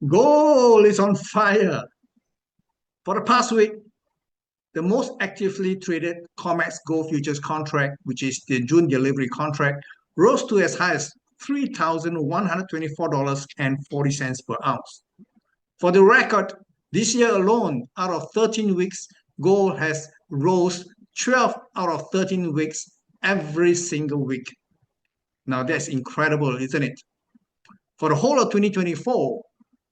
Gold is on fire. For the past week, the most actively traded COMEX gold futures contract, which is the June delivery contract, rose to as high as $3,124.40 per ounce. For the record, this year alone, out of 13 weeks, gold has rose 12 out of 13 weeks every single week. Now that's incredible, isn't it? For the whole of 2024,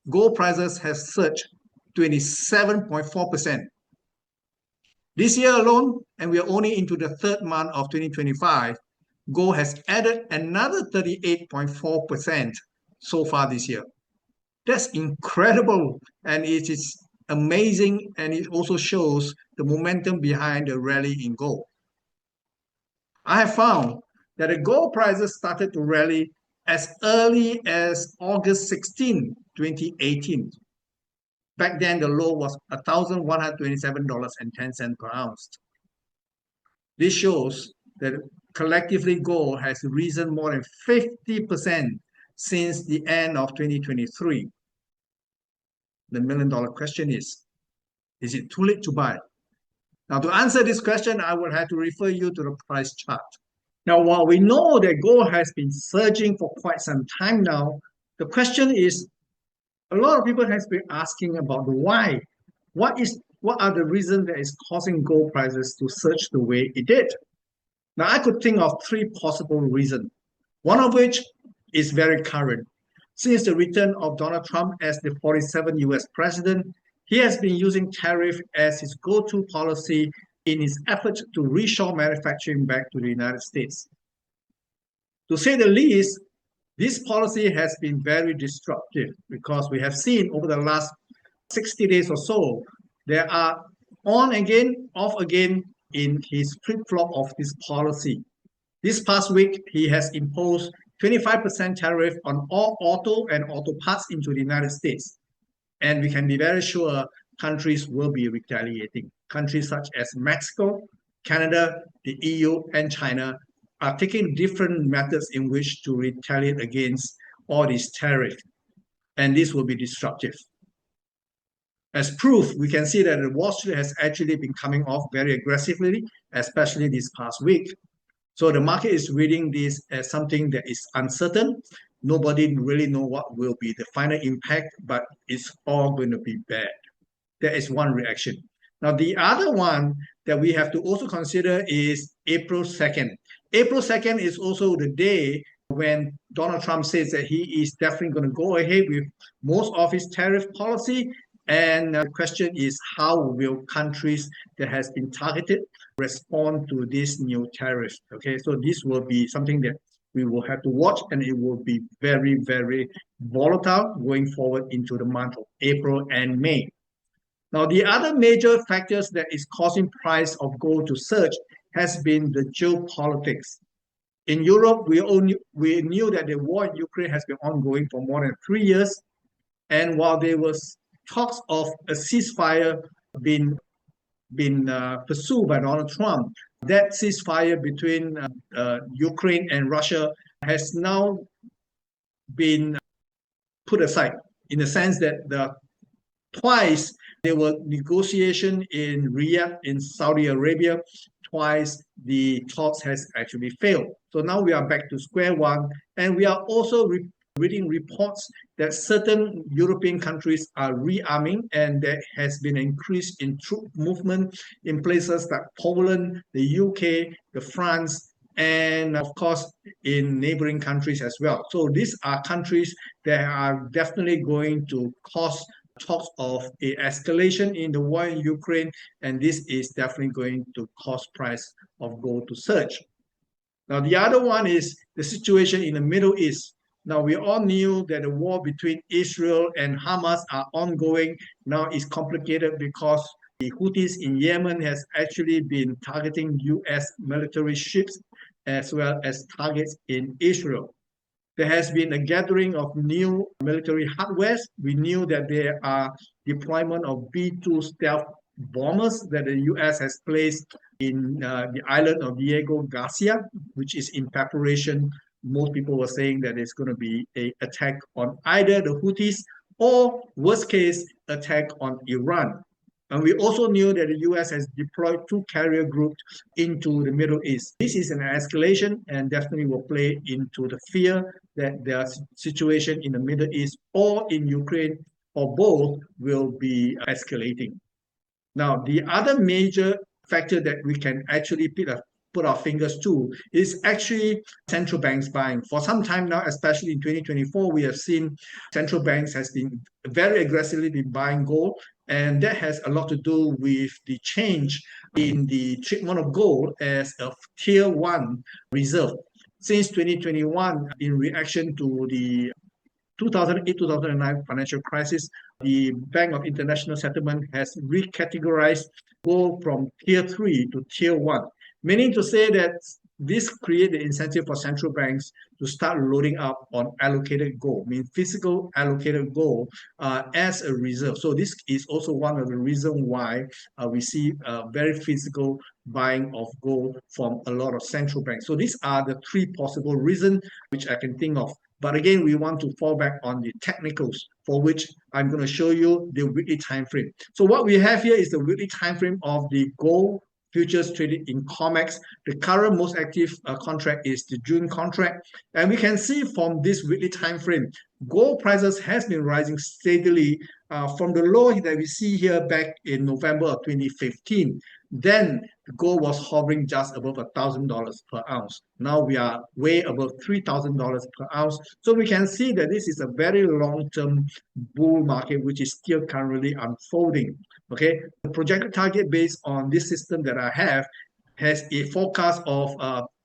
gold prices have surged 27.4%. This year alone, and we are only into the third month of 2025, gold has added another 38.4% so far this year. That's incredible, and it is amazing, and it also shows the momentum behind the rally in gold. I have found that the gold prices started to rally as early as August 16, 2018. Back then, the low was $1,127.10 per ounce. This shows that collectively gold has risen more than 50% since the end of 2023. The million-dollar question is it too late to buy? Now, to answer this question, I would have to refer you to the price chart. Now, while we know that gold has been surging for quite some time now, the question is, a lot of people has been asking about the why. What are the reasons that is causing gold prices to surge the way it did? Now, I could think of three possible reasons, one of which is very current. Since the return of Donald Trump as the 47th US president, he has been using tariff as his go-to policy in his effort to reshore manufacturing back to the United States. To say the least, this policy has been very disruptive because we have seen over the last 60 days or so, there are on again, off again in his flip-flop of this policy. This past week, he has imposed 25% tariff on all auto and auto parts into the United States. And we can be very sure countries will be retaliating. Countries such as Mexico, Canada, the EU, and China are taking different methods in which to retaliate against all these tariffs. And this will be disruptive. As proof, we can see that the Wall Street has actually been coming off very aggressively, especially this past week. So the market is reading this as something that is uncertain. Nobody really knows what will be the final impact, but it's all going to be bad. That is one reaction. Now, the other one that we have to also consider is April 2nd. April 2nd is also the day when Donald Trump says that he is definitely going to go ahead with most of his tariff policy. And the question is, how will countries that has been targeted respond to this new tariff? Okay, so this will be something that we will have to watch, and it will be very, very volatile going forward into the month of April and May. Now, the other major factors that is causing price of gold to surge has been the geopolitics. In Europe, we knew that the war in Ukraine has been ongoing for more than 3 years, and while there was talks of a ceasefire being pursued by Donald Trump, that ceasefire between Ukraine and Russia has now been put aside, in the sense that twice there were negotiations in Riyadh in Saudi Arabia. Twice the talks has actually failed. So now we are back to square one, and we are also reading reports that certain European countries are rearming, and there has been an increase in troop movement in places like Poland, the UK, the France, and of course in neighboring countries as well. So these are countries that are definitely going to cause talks of a escalation in the war in Ukraine, and this is definitely going to cause price of gold to surge. Now, the other one is the situation in the Middle East. Now, we all knew that the war between Israel and Hamas are ongoing. Now it's complicated because the Houthis in Yemen has actually been targeting US military ships as well as targets in Israel. There has been a gathering of new military hardware. We knew that there are deployment of B-2 stealth bombers that the US has placed in the island of Diego Garcia, which is in preparation. Most people were saying that it's going to be an attack on either the Houthis or worst case, attack on Iran. And we also knew that the US has deployed two carrier groups into the Middle East. This is an escalation and definitely will play into the fear that their situation in the Middle East or in Ukraine or both will be escalating. Now, the other major factor that we can actually put our fingers to is actually central banks buying. For some time now, especially in 2024, we have seen central banks has been very aggressively been buying gold, and that has a lot to do with the change in the treatment of gold as a tier one reserve. Since 2021, in reaction to the 2008-2009 financial crisis, the Bank of International Settlement has recategorized gold from tier 3 to tier 1, meaning to say that this creates the incentive for central banks to start loading up on allocated gold, means physical allocated gold as a reserve. So this is also one of the reasons why we see very physical buying of gold from a lot of central banks. So these are the three possible reasons which I can think of. But again, we want to fall back on the technicals, for which I'm going to show you the weekly time frame. So what we have here is the weekly time frame of the gold futures traded in COMEX. The current most active contract is the June contract. And we can see from this weekly time frame, gold prices has been rising steadily from the low that we see here back in November of 2015. Then the gold was hovering just above $1,000 per ounce. Now we are way above $3,000 per ounce. So we can see that this is a very long-term bull market, which is still currently unfolding. Okay, the projected target based on this system that I have has a forecast of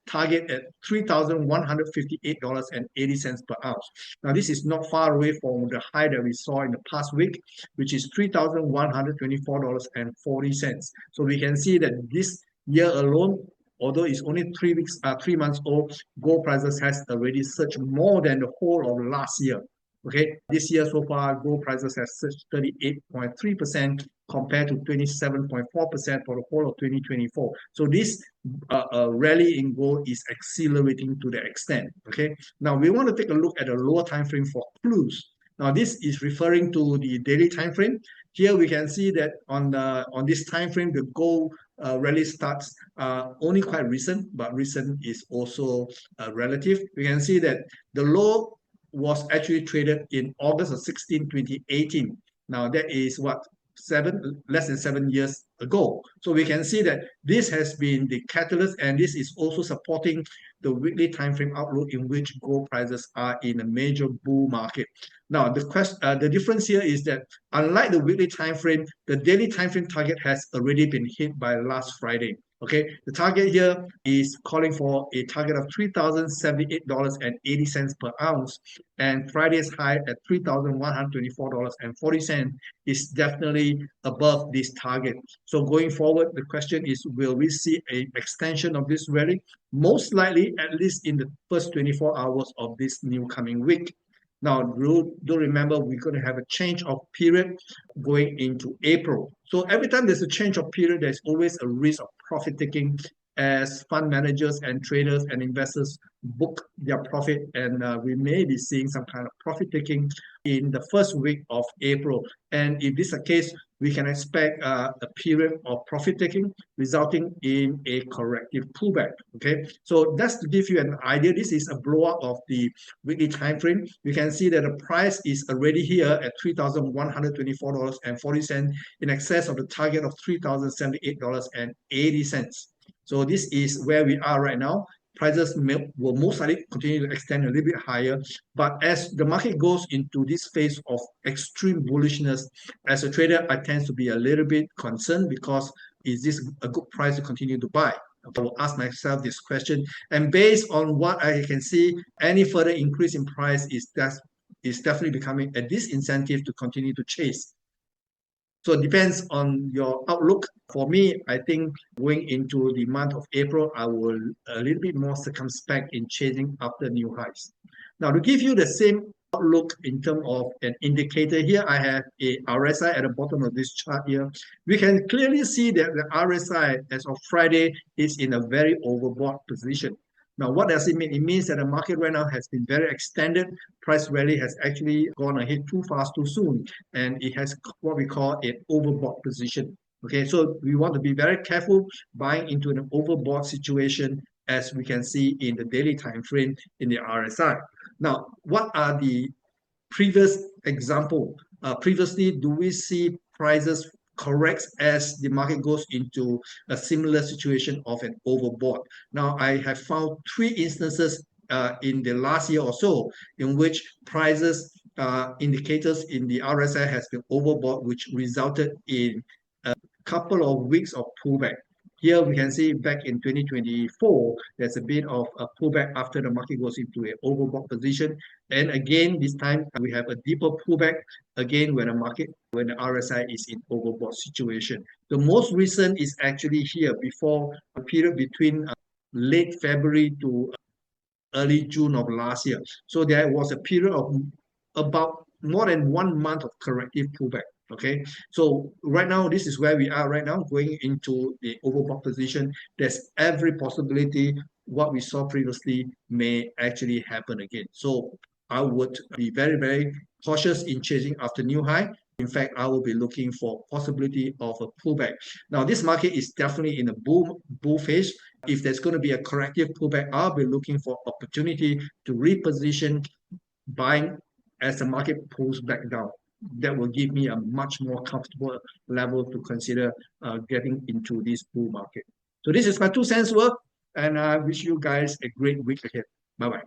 target at $3,158.80 per ounce. Now, this is not far away from the high that we saw in the past week, which is $3,124.40. So we can see that this year alone, although it's only 3 months old, gold prices has already surged more than the whole of last year. Okay, this year so far, gold prices have surged 38.3% compared to 27.4% for the whole of 2024. So this rally in gold is accelerating to the extent. Okay, now we want to take a look at a lower time frame for clues. Now this is referring to the daily time frame. Here we can see that on this time frame, the gold rally starts only quite recent, but recent is also relative. We can see that the low was actually traded in August of 16, 2018. Now that is what, less than 7 years ago. So we can see that this has been the catalyst, and this is also supporting the weekly time frame outlook in which gold prices are in a major bull market. Now the difference here is that unlike the weekly time frame, the daily time frame target has already been hit by last Friday. Okay, the target here is calling for a target of $3,078.80 per ounce, and Friday's high at $3,124.40 is definitely above this target. So going forward, the question is, will we see an extension of this rally? Most likely, at least in the first 24 hours of this new coming week. Now, do remember, we're going to have a change of period going into April. So every time there's a change of period, there's always a risk of profit taking as fund managers and traders and investors book their profit, and we may be seeing some kind of profit taking in the first week of April. And if this is the case, we can expect a period of profit taking resulting in a corrective pullback. Okay, so that's to give you an idea. This is a blowout of the weekly time frame. You can see that the price is already here at $3,124.40 in excess of the target of $3,078.80. So this is where we are right now. Prices will most likely continue to extend a little bit higher. But as the market goes into this phase of extreme bullishness, as a trader, I tend to be a little bit concerned because is this a good price to continue to buy? I will ask myself this question. And based on what I can see, any further increase in price is definitely becoming a disincentive to continue to chase. So it depends on your outlook. For me, I think going into the month of April, I will a little bit more circumspect in chasing after new highs. Now, to give you the same outlook in terms of an indicator, here I have a RSI at the bottom of this chart here. We can clearly see that the RSI as of Friday is in a very overbought position. Now, what does it mean? It means that the market right now has been very extended. Price rally has actually gone ahead too fast, too soon, and it has what we call an overbought position. Okay, so we want to be very careful buying into an overbought situation, as we can see in the daily time frame in the RSI. Now, what are the previous example? Previously, do we see prices correct as the market goes into a similar situation of an overbought? Now, I have found three instances in the last year or so in which prices indicators in the RSI has been overbought, which resulted in couple of weeks of pullback. Here we can see back in 2024, there's a bit of a pullback after the market goes into an overbought position. And again, this time we have a deeper pullback again when the RSI is in overbought situation. The most recent is actually here before a period between late February to early June of last year. So there was a period of about more than 1 month of corrective pullback. Okay, so right now this is where we are right now, going into the overbought position. There's every possibility what we saw previously may actually happen again. So I would be very, very cautious in chasing after new high. In fact, I will be looking for possibility of a pullback. Now, this market is definitely in a bull phase. If there's going to be a corrective pullback, I'll be looking for opportunity to reposition buying as the market pulls back down. That will give me a much more comfortable level to consider getting into this bull market. So this is my 2 cents worth, and I wish you guys a great week ahead. Bye-bye.